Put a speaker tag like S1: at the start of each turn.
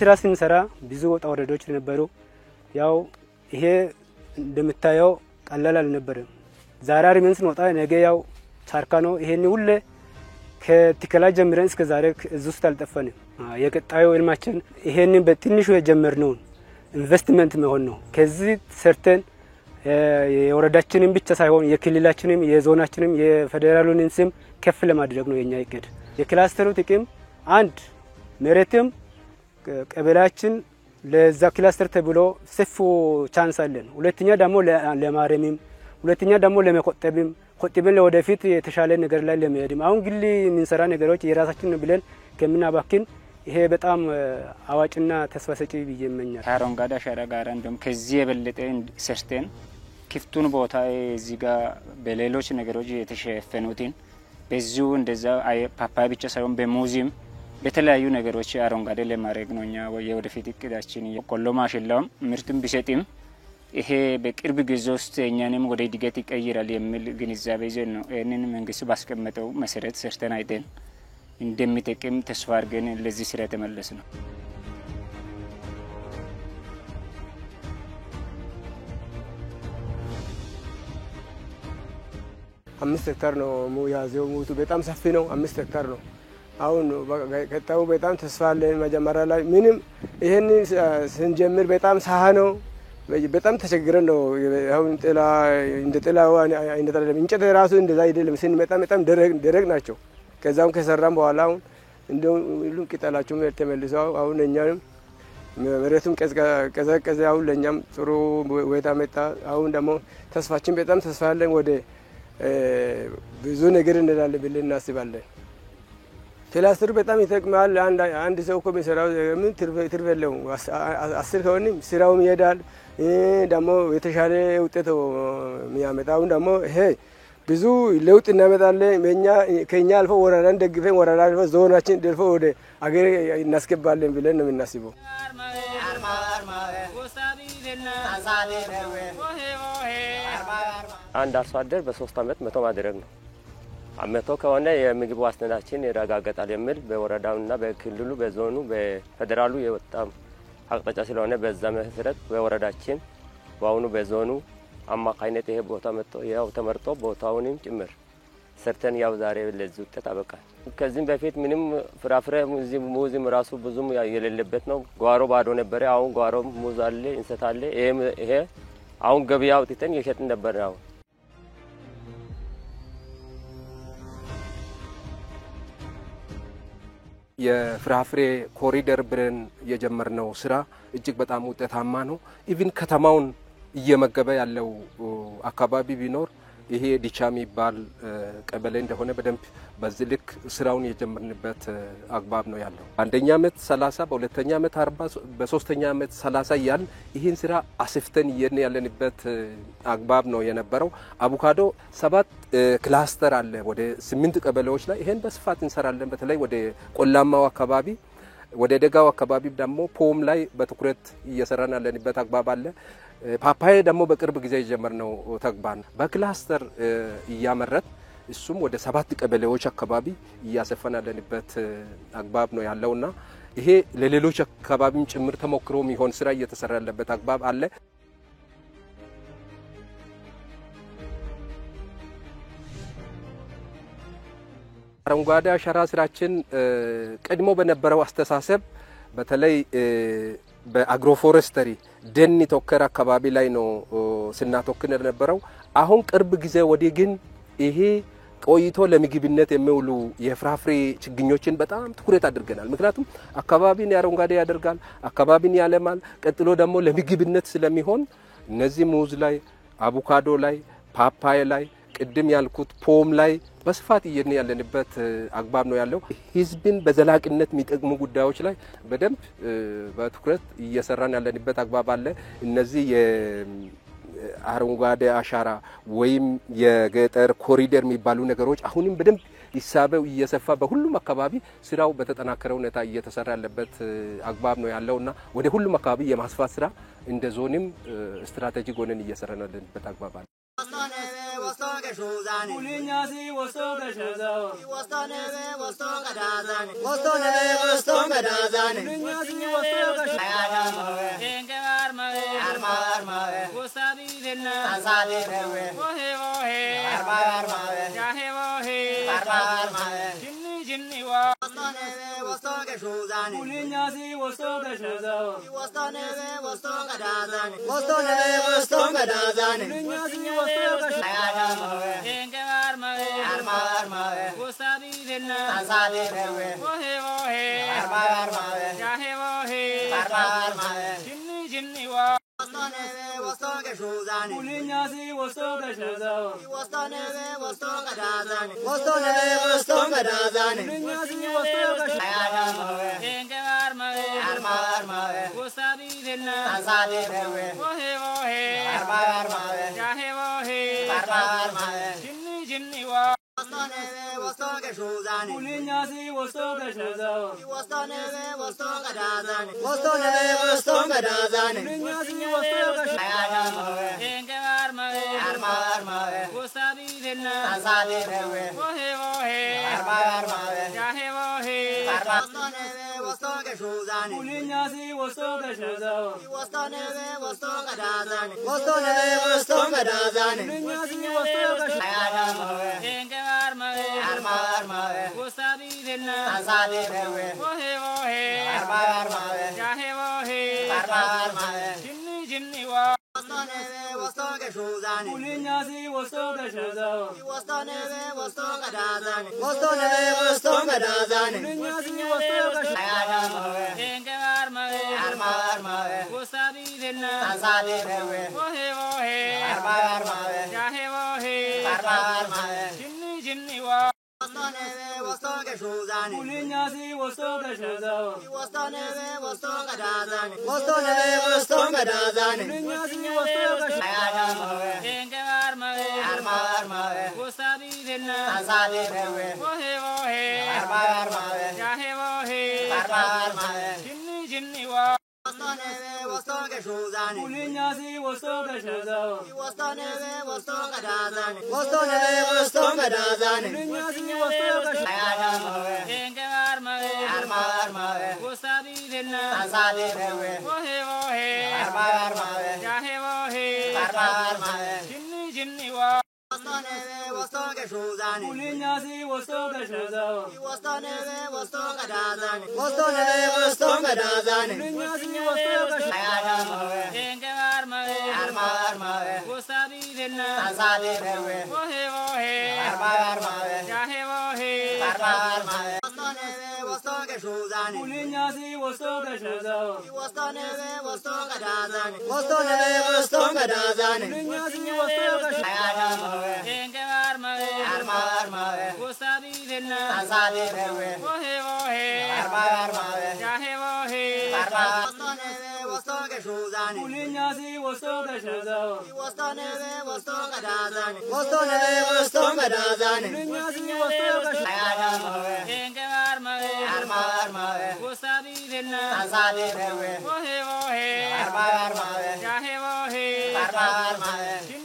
S1: ስራ ስንሰራ ብዙ ወጣ ወረዶች ነበሩ ያው ይሄ እንደምታየው ቀላል አልነበረም ዛሬ ምን ስንወጣ ነገ ያው ቻርካ ነው ይሄን ሁሉ ከትከላ ጀምረን እስከ ዛሬ እዚህ ውስጥ አልጠፋንም የቀጣዩ እልማችን ይሄንን በትንሹ የጀመርነው ኢንቨስትመንት መሆን ነው ከዚህ ሰርተን የወረዳችንን ብቻ ሳይሆን የክልላችንን የዞናችንን የፌደራሉን ስም ከፍ ለማድረግ ነው የኛ እቅድ የክላስተሩ ጥቅም አንድ መሬትም ቀበላችን ለዛ ክላስተር ተብሎ ሰፊ ቻንስ አለን ሁለተኛ ደግሞ ለማረምም ሁለተኛ ደግሞ ለመቆጠብም ቆጥበን ለወደፊት የተሻለ ነገር ላይ ለመሄድም አሁን ግሊ ምንሰራ ነገሮች የራሳችን ብለን ከመናባክን ይሄ በጣም አዋጭና ተስፋ ሰጪ በየመኛል
S2: አረንጓዴ አሻራ ጋር እንደም ከዚህ የበለጠ ሰርተን ክፍቱን ቦታ እዚህ ጋር በሌሎች ነገሮች የተሸፈኑትን በዚሁ እንደዛ ፓፓያ ብቻ ሳይሆን በሙዚየም በተለያዩ ነገሮች አረንጓዴ ለማድረግ ነውኛ ወደፊት እቅዳችን ቆሎ ማሽላም ምርቱን ቢሰጥም ይሄ በቅርብ ጊዜ ውስጥ እኛንም ወደ እድገት ይቀይራል የሚል ግንዛቤ ይዘን ነው እነን መንግስት ባስቀመጠው መሰረት ሰርተን አይደን እንደሚጠቅም ተስፋ አድርገን ለዚህ ስራ ተመለስ ነው
S3: 5 ሄክታር ነው ሙያዘው ሙቱ በጣም ሰፊ ነው 5 ሄክታር ነው አሁን ከታው በጣም ተስፋ አለን መጀመሪያ ላይ ምንም ይሄን ስንጀምር በጣም ሳሃ ነው በጣም ተቸግረን ነው አሁን ጥላ እንደ ጥላው እንደ ጥላ እንጨት ራሱ እንደዛ አይደለም በጣም ደረቅ ናቸው ከዛም ከሰራም በኋላ አሁን እንደው ሁሉም ቅጠላቸው ተመልሰው አሁን እኛንም መሬቱም ቀዘቀዘ አሁን ለኛም ጥሩ ወይታ መጣ አሁን ደግሞ ተስፋችን በጣም ተስፋ አለን ወደ ብዙ ነገር እንላለን ብለን እናስባለን ክላስተሩ በጣም ይጠቅማል አንድ ሰው እኮ በሰራው ምን ትርፈለው 10 ከሆነም ስራውም ይሄዳል ደግሞ የተሻለ ውጤት የሚያመጣው ደግሞ ይሄ ብዙ ለውጥ እናመጣለን በእኛ ከኛ አልፎ ወረዳን ደግፈን ወረዳ አልፎ ዞናችን ደልፎ ወደ አገር እናስገባለን ብለን ነው የምናስበው
S4: አንድ አርሶ አደር በ3 አመት 100 ማድረግ ነው አመቶ ከሆነ የምግብ ዋስትናችን ይረጋገጣል የሚል በወረዳውና በክልሉ በዞኑ በፌደራሉ የወጣው አቅጣጫ ስለሆነ በዛ መሰረት በወረዳችን ባውኑ በዞኑ አማካይነት ይሄ ቦታ መጥቶ ያው ተመርጦ ቦታውንም ጭምር ሰርተን ያው ዛሬ ለዚህ ውጤት አበቃል ከዚህም በፊት ምንም ፍራፍሬ ሙዝም ራሱ ብዙም የሌለበት ነው ጓሮ ባዶ ነበር አሁን ጓሮ ሙዝ አለ እንሰት አለ ይሄ አሁን ገበያው ጥተን የሸጥን ነበር ነው
S5: የፍራፍሬ ኮሪደር ብለን የጀመርነው ስራ እጅግ በጣም ውጤታማ ነው ኢቭን ከተማውን እየመገበ ያለው አካባቢ ቢኖር ይሄ ዲቻሚ ባል ቀበሌ እንደሆነ በደንብ በዝልክ ስራውን የጀመርንበት አግባብ ነው ያለው አንደኛ አመት 30 በሁለተኛ አመት 40 በሶስተኛ አመት 30 ያል ይሄን ስራ አስፍተን ያለንበት አግባብ ነው የነበረው አቮካዶ 7 ክላስተር አለ ወደ 8 ቀበሌዎች ላይ ይሄን በስፋት እንሰራለን በተለይ ወደ ቆላማው አካባቢ ወደ ደጋው አካባቢ ደግሞ ፖም ላይ በትኩረት እየሰራን ያለንበት አግባብ አለ ፓፓያ ደግሞ በቅርብ ጊዜ የጀመርነው ተግባር በክላስተር እያመረት እሱም ወደ 7 ቀበሌዎች አካባቢ እያሰፈን ያለንበት አግባብ ነው ያለውና ይሄ ለሌሎች አካባቢም ጭምር ተሞክሮ የሚሆን ስራ እየተሰራ ያለበት አግባብ አለ አረንጓዴ አሻራ ስራችን ቀድሞ በነበረው አስተሳሰብ በተለይ በአግሮፎረስተሪ ደን ተወከረ አካባቢ ላይ ነው ስናተወክን የነበረው አሁን ቅርብ ጊዜ ወዲህ ግን ይሄ ቆይቶ ለምግብነት የሚውሉ የፍራፍሬ ችግኞችን በጣም ትኩረት አድርገናል ምክንያቱም አካባቢን አረንጓዴ ያደርጋል አካባቢን ያለማል ቀጥሎ ደግሞ ለምግብነት ስለሚሆን እነዚህ ሙዝ ላይ አቮካዶ ላይ ፓፓያ ላይ ቅድም ያልኩት ፖም ላይ በስፋት ያለንበት አግባብ ነው ያለው ህዝብን በዘላቂነት የሚጠቅሙ ጉዳዮች ላይ በደንብ በትኩረት እየሰራን ያለንበት አግባብ አለ እነዚህ የአረንጓዴ አሻራ ወይም የገጠር ኮሪደር የሚባሉ ነገሮች አሁንም በደንብ ሂሳበው እየሰፋ በሁሉም አካባቢ ስራው በተጠናከረ ሁኔታ እየተሰራ ያለበት አግባብ ነው ያለውና ወደ ሁሉም አካባቢ የማስፋት ስራ እንደ ዞንም ስትራቴጂ ጎነን እየሰራን ያለበት አግባብ አለ።
S6: Arma,